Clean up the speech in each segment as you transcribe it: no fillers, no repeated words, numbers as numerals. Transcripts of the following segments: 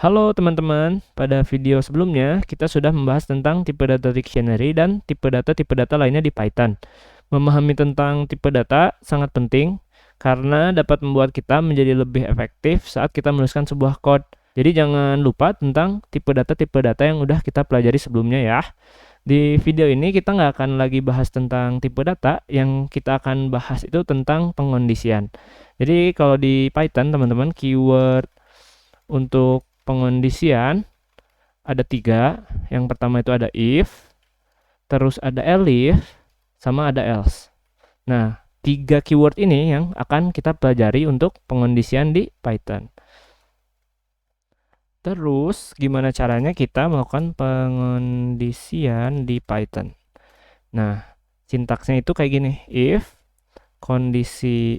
Halo teman-teman, pada video sebelumnya kita sudah membahas tentang tipe data dictionary dan tipe data lainnya di Python. Memahami tentang tipe data sangat penting karena dapat membuat kita menjadi lebih efektif saat kita menuliskan sebuah code. Jadi jangan lupa tentang tipe data yang udah kita pelajari sebelumnya ya. Di video ini kita nggak akan lagi bahas tentang tipe data, yang kita akan bahas itu tentang pengondisian. Jadi kalau di Python teman-teman, keyword untuk pengondisian ada 3. Yang pertama itu ada if, terus ada elif, sama ada else. Nah, 3 keyword ini yang akan kita pelajari untuk pengondisian di Python. Terus, gimana caranya kita melakukan pengondisian di Python? Nah, sintaksnya itu kayak gini. If kondisi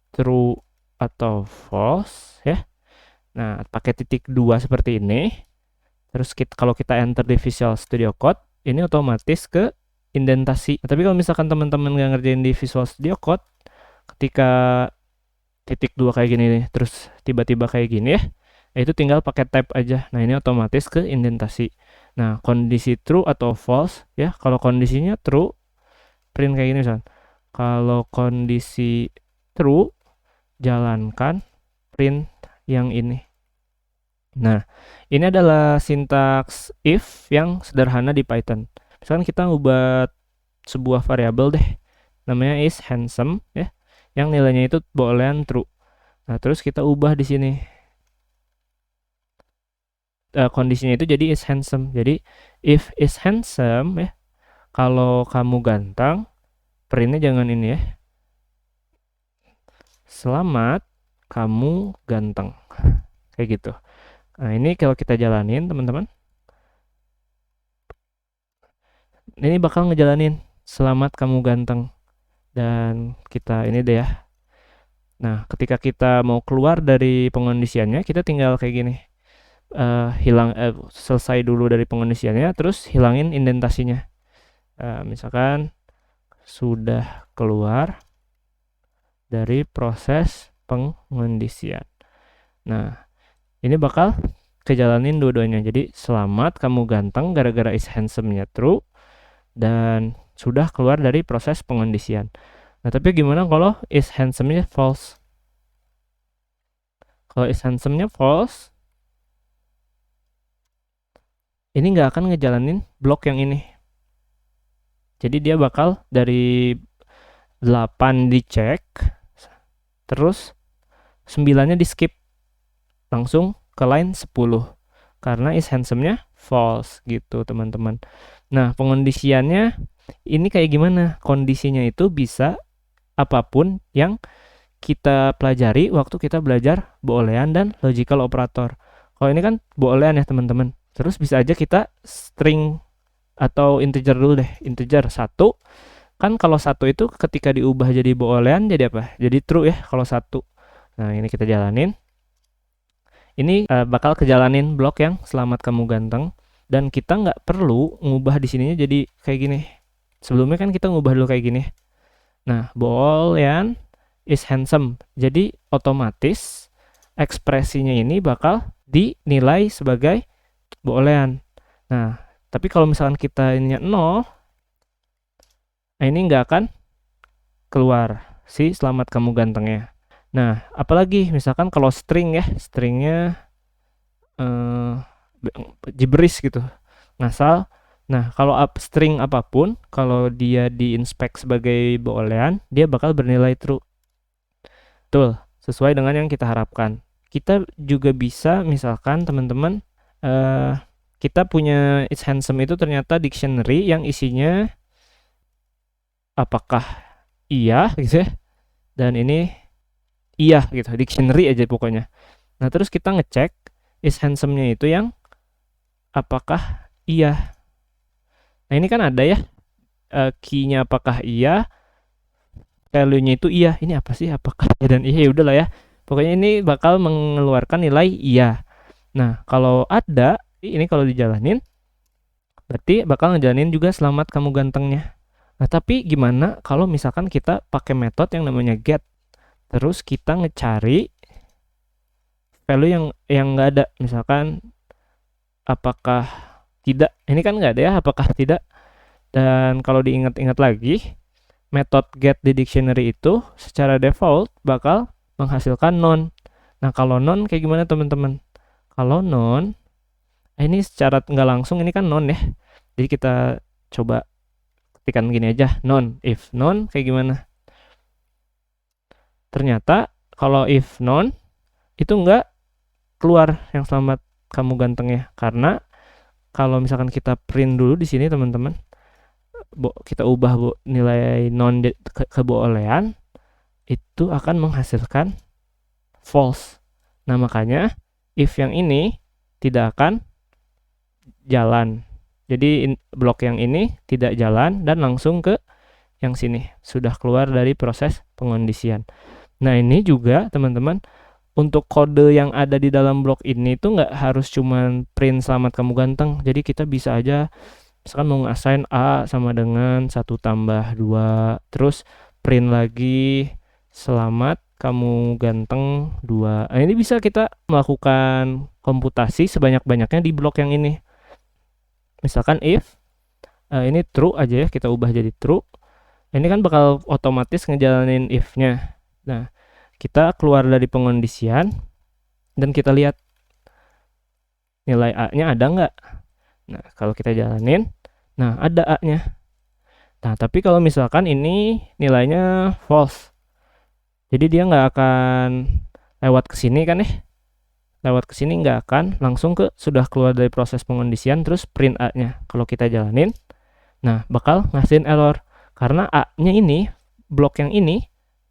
true atau false ya. Nah, pakai titik 2 seperti ini. Terus kalau kita enter di Visual Studio Code, ini otomatis ke indentasi. Tapi kalau misalkan teman-teman nggak ngerjain di Visual Studio Code, ketika titik 2 kayak gini nih, terus tiba-tiba kayak gini ya, itu tinggal pakai tab aja. Nah, ini otomatis ke indentasi. Nah, kondisi true atau false ya. Kalau kondisinya true, print kayak gini misalkan. Kalau kondisi true, jalankan print yang ini. Nah, ini adalah sintaks if yang sederhana di Python. Misalkan kita ubah sebuah variabel deh, namanya is handsome ya, yang nilainya itu boolean true. Nah, terus kita ubah di sini. Kondisinya itu jadi is handsome. Jadi if is handsome ya, kalau kamu ganteng, printnya jangan ini ya. Selamat kamu ganteng. Kayak gitu. Nah, ini kalau kita jalanin, teman-teman. Ini bakal ngejalanin selamat kamu ganteng. Dan kita ini deh ya. Nah, ketika kita mau keluar dari pengondisiannya, kita tinggal kayak gini. Selesai dulu dari pengondisiannya, terus hilangin indentasinya. Misalkan sudah keluar dari proses pengondisian. Nah, ini bakal kejalanin dua-duanya. Jadi selamat kamu ganteng gara-gara is handsome-nya true dan sudah keluar dari proses pengondisian. Nah, tapi gimana kalau is handsome-nya false? Kalau is handsome-nya false, ini nggak akan ngejalanin blok yang ini. Jadi dia bakal dari 8 dicek, terus 9-nya di skip, langsung ke line 10 karena is handsome-nya false gitu teman-teman. Nah, pengondisiannya ini kayak gimana? Kondisinya itu bisa apapun yang kita pelajari waktu kita belajar boolean dan logical operator. Kalau ini kan boolean ya teman-teman. Terus bisa aja kita string atau integer dulu deh, integer 1. Kan kalau 1 itu ketika diubah jadi boolean jadi apa? Jadi true ya kalau 1. Nah, ini kita jalanin. Ini bakal kejalanin blok yang selamat kamu ganteng, dan kita nggak perlu ngubah di sininya jadi kayak gini. Sebelumnya kan kita ngubah dulu kayak gini. Nah, boolean is handsome. Jadi otomatis ekspresinya ini bakal dinilai sebagai boolean. Nah, tapi kalau misalkan kita ininya 0, nah ini nggak akan keluar si selamat kamu gantengnya. Nah, apalagi misalkan kalau string ya, stringnya gibberish gitu, ngasal. Nah, kalau string apapun, kalau dia diinspect sebagai boolean, dia bakal bernilai true. Betul, sesuai dengan yang kita harapkan. Kita juga bisa, misalkan teman-teman, kita punya is handsome itu ternyata dictionary yang isinya apakah iya gitu ya, dan ini iya gitu, dictionary aja pokoknya. Nah, terus kita ngecek is handsome-nya itu yang apakah iya. Nah, ini kan ada ya key-nya apakah iya, value-nya itu iya. Ini apa sih apakah iya dan iya, ya udahlah ya. Pokoknya ini bakal mengeluarkan nilai iya. Nah, kalau ada ini, kalau dijalanin berarti bakal ngejalanin juga selamat kamu gantengnya. Nah, tapi gimana kalau misalkan kita pakai metode yang namanya get, terus kita ngecari value yang nggak ada, misalkan apakah tidak, ini kan nggak ada ya, apakah tidak. Dan kalau diingat-ingat lagi, metode get di dictionary itu secara default bakal menghasilkan non. Nah, kalau non kayak gimana teman-teman? Kalau non, ini secara nggak langsung ini kan non ya. Jadi kita coba ketikkan gini aja, non. If non kayak gimana? Ternyata kalau if non itu nggak keluar yang selamat kamu ganteng ya. Karena kalau misalkan kita print dulu di sini teman-teman, kita ubah nilai non ke boolean, itu akan menghasilkan false. Nah, makanya if yang ini tidak akan jalan. Jadi blok yang ini tidak jalan dan langsung ke yang sini, sudah keluar dari proses pengondisian. Nah, ini juga teman-teman, untuk kode yang ada di dalam blok ini tuh nggak harus cuman print selamat kamu ganteng. Jadi kita bisa aja misalkan mau assign A sama dengan 1 tambah 2, terus print lagi selamat kamu ganteng 2. Nah, ini bisa kita melakukan komputasi sebanyak-banyaknya di blok yang ini. Misalkan if ini true aja ya, kita ubah jadi true. Ini kan bakal otomatis ngejalanin if-nya. Nah, kita keluar dari pengondisian dan kita lihat nilai A-nya ada nggak. Nah, kalau kita jalanin, nah ada A-nya. Nah, tapi kalau misalkan ini nilainya false, jadi dia nggak akan lewat ke sini kan ya. Lewat ke sini nggak akan, langsung ke sudah keluar dari proses pengondisian terus print A-nya. Kalau kita jalanin, nah bakal ngasihin error. Karena A-nya ini, blok yang ini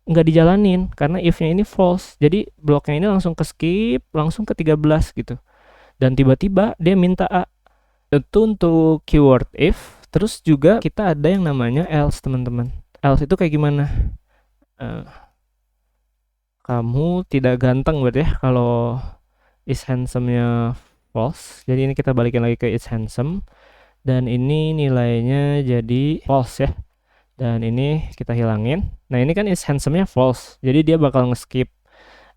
nggak dijalanin karena if-nya ini false. Jadi bloknya ini langsung ke skip, langsung ke 13 gitu. Dan tiba-tiba dia minta A. Itu untuk keyword if. Terus juga kita ada yang namanya else teman-teman. Else itu kayak gimana? Kamu tidak ganteng berarti ya kalau is handsome-nya false. Jadi ini kita balikin lagi ke is handsome. Dan ini nilainya jadi false ya. Dan ini kita hilangin. Nah, ini kan is handsome-nya false. Jadi dia bakal nge-skip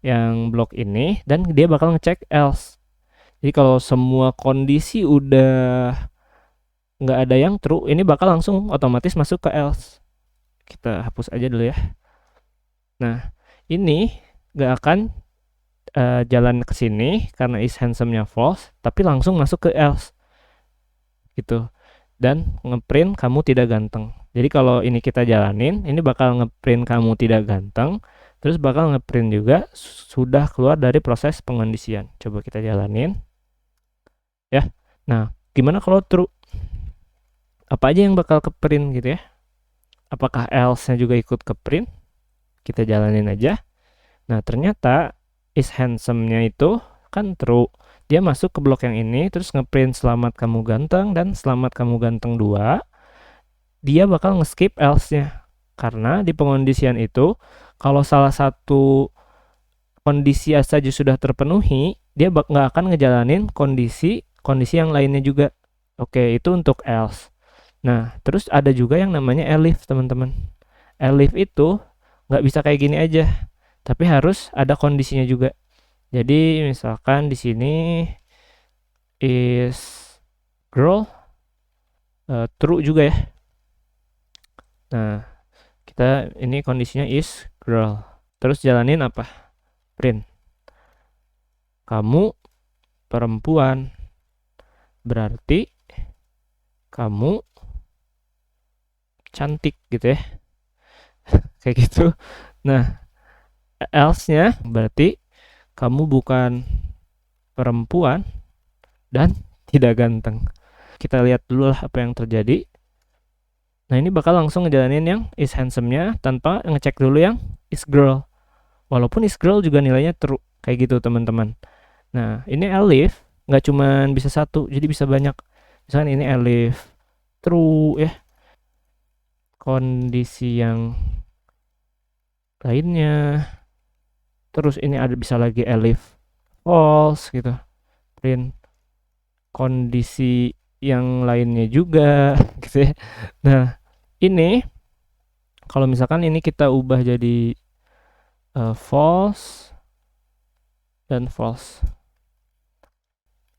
yang blok ini dan dia bakal ngecek else. Jadi kalau semua kondisi udah nggak ada yang true, ini bakal langsung otomatis masuk ke else. Kita hapus aja dulu ya. Nah, ini nggak akan jalan ke sini karena is handsome-nya false, tapi langsung masuk ke else. Gitu. Dan ngeprint kamu tidak ganteng. Jadi kalau ini kita jalanin, ini bakal ngeprint kamu tidak ganteng, terus bakal ngeprint juga sudah keluar dari proses pengondisian. Coba kita jalanin. Ya. Nah, gimana kalau true? Apa aja yang bakal ke print gitu ya? Apakah else-nya juga ikut ke print? Kita jalanin aja. Nah, ternyata is handsome-nya itu kan true. Dia masuk ke blok yang ini, terus ngeprint selamat kamu ganteng dan selamat kamu ganteng 2. Dia bakal nge-skip else-nya. Karena di pengondisian itu, kalau salah satu kondisi saja sudah terpenuhi, dia nggak akan ngejalanin kondisi yang lainnya juga. Oke, itu untuk else. Nah, terus ada juga yang namanya elif teman-teman. Elif itu nggak bisa kayak gini aja, tapi harus ada kondisinya juga. Jadi misalkan di sini is girl true juga ya. Nah, kita ini kondisinya is girl. Terus jalanin apa? Print. Kamu perempuan. Berarti kamu cantik gitu ya. Kayak gitu. Nah, else-nya berarti kamu bukan perempuan dan tidak ganteng. Kita lihat dulu lah apa yang terjadi. Nah, ini bakal langsung ngejalanin yang is handsome-nya tanpa ngecek dulu yang is girl. Walaupun is girl juga nilainya true. Kayak gitu teman-teman. Nah, ini elif nggak cuman bisa satu, jadi bisa banyak. Misalkan ini elif true ya. Kondisi yang lainnya. Terus ini ada bisa lagi elif false gitu. Print kondisi yang lainnya juga gitu ya. Nah, ini kalau misalkan ini kita ubah jadi false, dan false.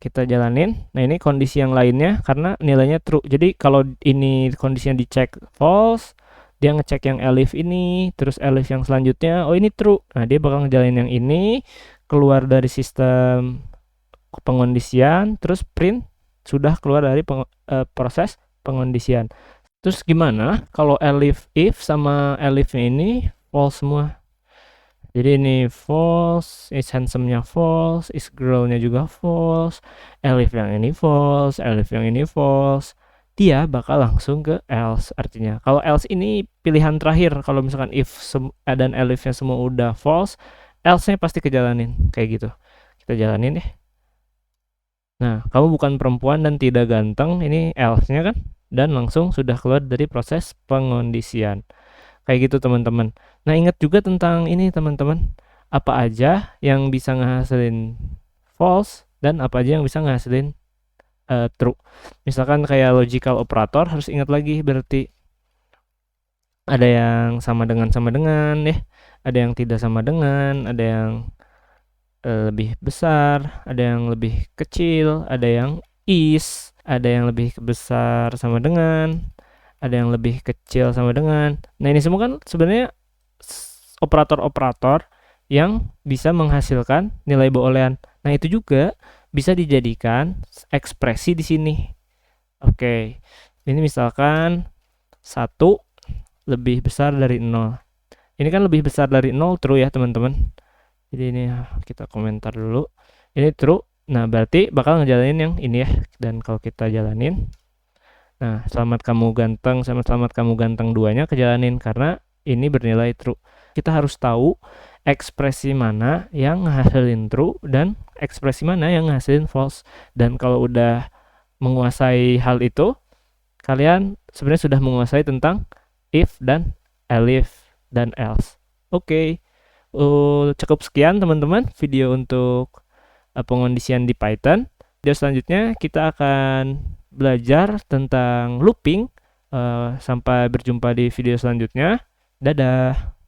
Kita jalanin. Nah, ini kondisi yang lainnya karena nilainya true. Jadi kalau ini kondisinya dicek false, dia ngecek yang elif ini, terus elif yang selanjutnya, oh ini true. Nah, dia bakal ngejalanin yang ini, keluar dari sistem pengondisian, terus print sudah keluar dari proses pengondisian. Terus gimana kalau elif if sama elifnya ini false semua? Jadi ini false, is handsome-nya false, is girl-nya juga false, elif yang ini false, elif yang ini false. Dia bakal langsung ke else artinya. Kalau else ini pilihan terakhir. Kalau misalkan if dan elifnya semua udah false, else-nya pasti kejalanin kayak gitu. Kita jalanin deh. Nah, kamu bukan perempuan dan tidak ganteng, ini else-nya kan? Dan langsung sudah keluar dari proses pengondisian. Kayak gitu teman-teman. Nah, ingat juga tentang ini teman-teman. Apa aja yang bisa ngehasilin false dan apa aja yang bisa ngehasilin true. Misalkan kayak logical operator harus ingat lagi, berarti ada yang sama dengan ya. Ada yang tidak sama dengan, ada yang lebih besar, ada yang lebih kecil, ada yang is, ada yang lebih besar sama dengan, ada yang lebih kecil sama dengan. Nah, ini semua kan sebenarnya operator-operator yang bisa menghasilkan nilai boolean. Nah, itu juga bisa dijadikan ekspresi di sini. Oke. Ini misalkan 1 lebih besar dari 0. Ini kan lebih besar dari 0 true ya, teman-teman. Jadi ini kita komentar dulu. Ini true. Nah, berarti bakal ngejalanin yang ini ya. Dan kalau kita jalanin, nah, selamat kamu ganteng sama selamat kamu ganteng duanya kejalanin karena ini bernilai true. Kita harus tahu ekspresi mana yang ngasilin true dan ekspresi mana yang ngasilin false. Dan kalau udah menguasai hal itu, kalian sebenarnya sudah menguasai tentang if dan elif dan else. Oke. Cukup sekian teman-teman video untuk pengondisian di Python. Video selanjutnya kita akan belajar tentang looping. Sampai berjumpa di video selanjutnya. Dadah.